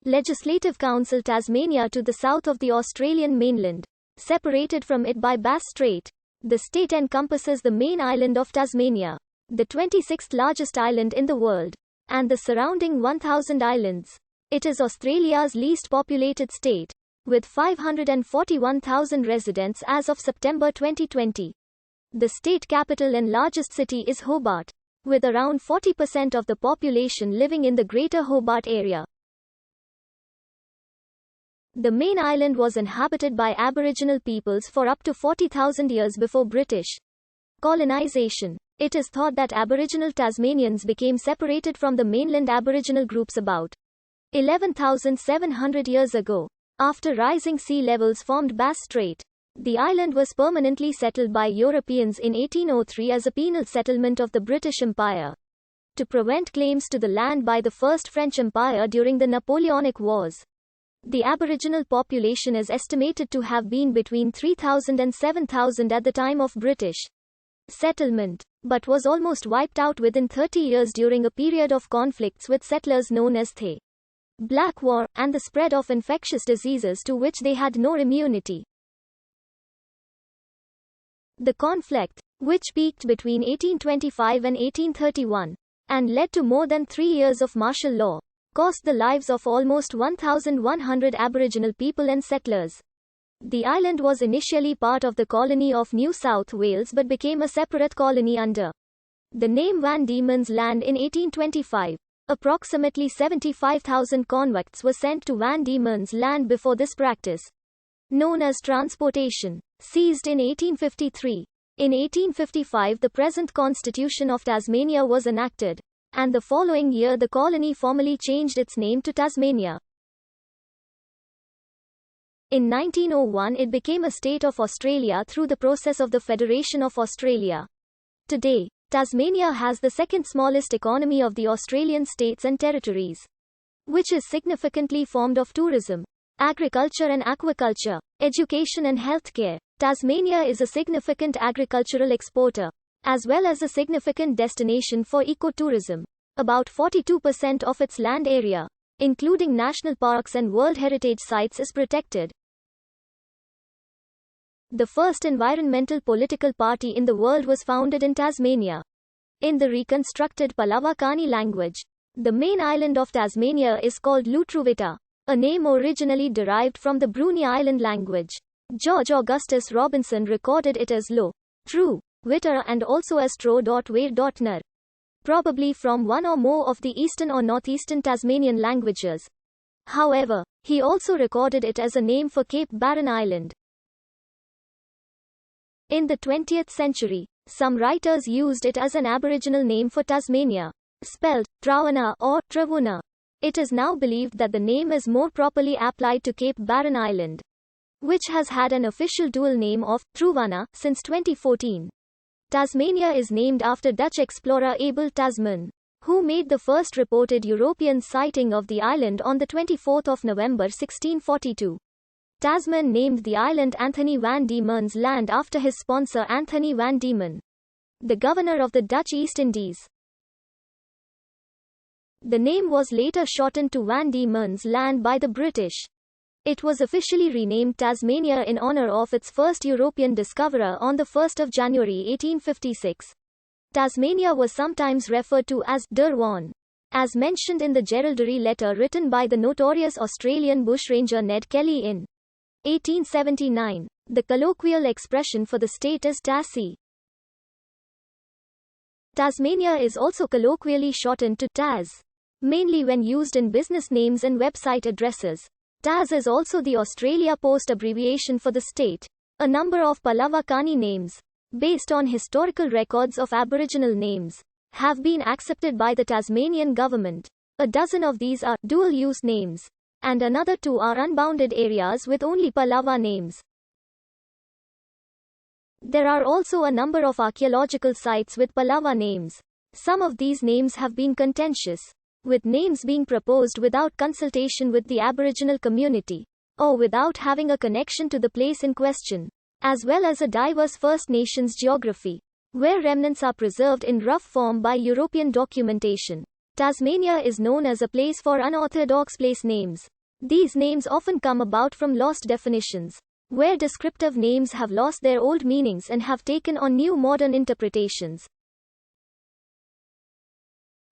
Legislative Council Tasmania to the south of the Australian mainland, separated from it by Bass Strait. The state encompasses the main island of Tasmania, the 26th largest island in the world, and the surrounding 1,000 islands. It is Australia's least populated state, with 541,000 residents as of September 2020. The state capital and largest city is Hobart, with around 40% of the population living in the Greater Hobart area. The main island was inhabited by Aboriginal peoples for up to 40,000 years before British colonization. It is thought that Aboriginal Tasmanians became separated from the mainland Aboriginal groups about 11,700 years ago. After rising sea levels formed Bass Strait, the island was permanently settled by Europeans in 1803 as a penal settlement of the British Empire, to prevent claims to the land by the First French Empire during the Napoleonic Wars. The Aboriginal population is estimated to have been between 3,000 and 7,000 at the time of British settlement, but was almost wiped out within 30 years during a period of conflicts with settlers known as the Black War, and the spread of infectious diseases to which they had no immunity. The conflict, which peaked between 1825 and 1831, and led to more than 3 years of martial law, cost the lives of almost 1,100 Aboriginal people and settlers. The island was initially part of the colony of New South Wales but became a separate colony under the name Van Diemen's Land in 1825. Approximately 75,000 convicts were sent to Van Diemen's Land before this practice, known as transportation, ceased in 1853. In 1855 the present Constitution of Tasmania was enacted, and the following year the colony formally changed its name to Tasmania. In 1901 it became a state of Australia through the process of the Federation of Australia. Today, Tasmania has the second smallest economy of the Australian states and territories, which is significantly formed of tourism, agriculture and aquaculture, education and healthcare. Tasmania is a significant agricultural exporter, as well as a significant destination for ecotourism. About 42% of its land area, including national parks and World Heritage Sites, is protected. The first environmental political party in the world was founded in Tasmania. In the reconstructed Palawakani language, the main island of Tasmania is called Lutruvita, a name originally derived from the Bruny Island language. George Augustus Robinson recorded it as Lo, Tru, Witter and also as Tro.Ware.Ner, probably from one or more of the eastern or northeastern Tasmanian languages. However, he also recorded it as a name for Cape Barren Island. In the 20th century, some writers used it as an Aboriginal name for Tasmania, spelled Trawana or Travuna. It is now believed that the name is more properly applied to Cape Barren Island, which has had an official dual name of Truvana since 2014. Tasmania is named after Dutch explorer Abel Tasman, who made the first reported European sighting of the island on the 24th of November 1642. Tasman named the island Anthony van Diemen's Land after his sponsor Anthony van Diemen, the governor of the Dutch East Indies. The name was later shortened to Van Diemen's Land by the British. It was officially renamed Tasmania in honor of its first European discoverer on 1 January 1856. Tasmania was sometimes referred to as Derwan, as mentioned in the Geraldary letter written by the notorious Australian bushranger Ned Kelly in 1879. The colloquial expression for the state is Tassie. Tasmania is also colloquially shortened to Tas, mainly when used in business names and website addresses. Tas is also the Australia Post abbreviation for the state. A number of Palawakani names, based on historical records of Aboriginal names, have been accepted by the Tasmanian government. A dozen of these are dual-use names, and another 2 are unbounded areas with only Palawa names. There are also a number of archaeological sites with Palawa names. Some of these names have been contentious, with names being proposed without consultation with the Aboriginal community, or without having a connection to the place in question, as well as a diverse First Nations geography, where remnants are preserved in rough form by European documentation. Tasmania is known as a place for unorthodox place names. These names often come about from lost definitions, where descriptive names have lost their old meanings and have taken on new modern interpretations.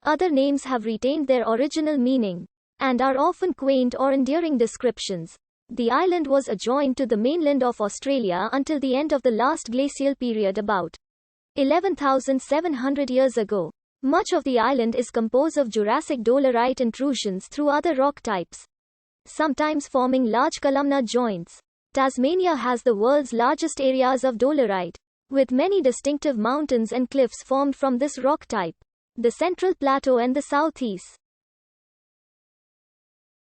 Other names have retained their original meaning and are often quaint or endearing descriptions. The island was adjoined to the mainland of Australia until the end of the last glacial period about 11,700 years ago. Much of the island is composed of Jurassic dolerite intrusions through other rock types, sometimes forming large columnar joints. Tasmania has the world's largest areas of dolerite, with many distinctive mountains and cliffs formed from this rock type. The Central Plateau and the Southeast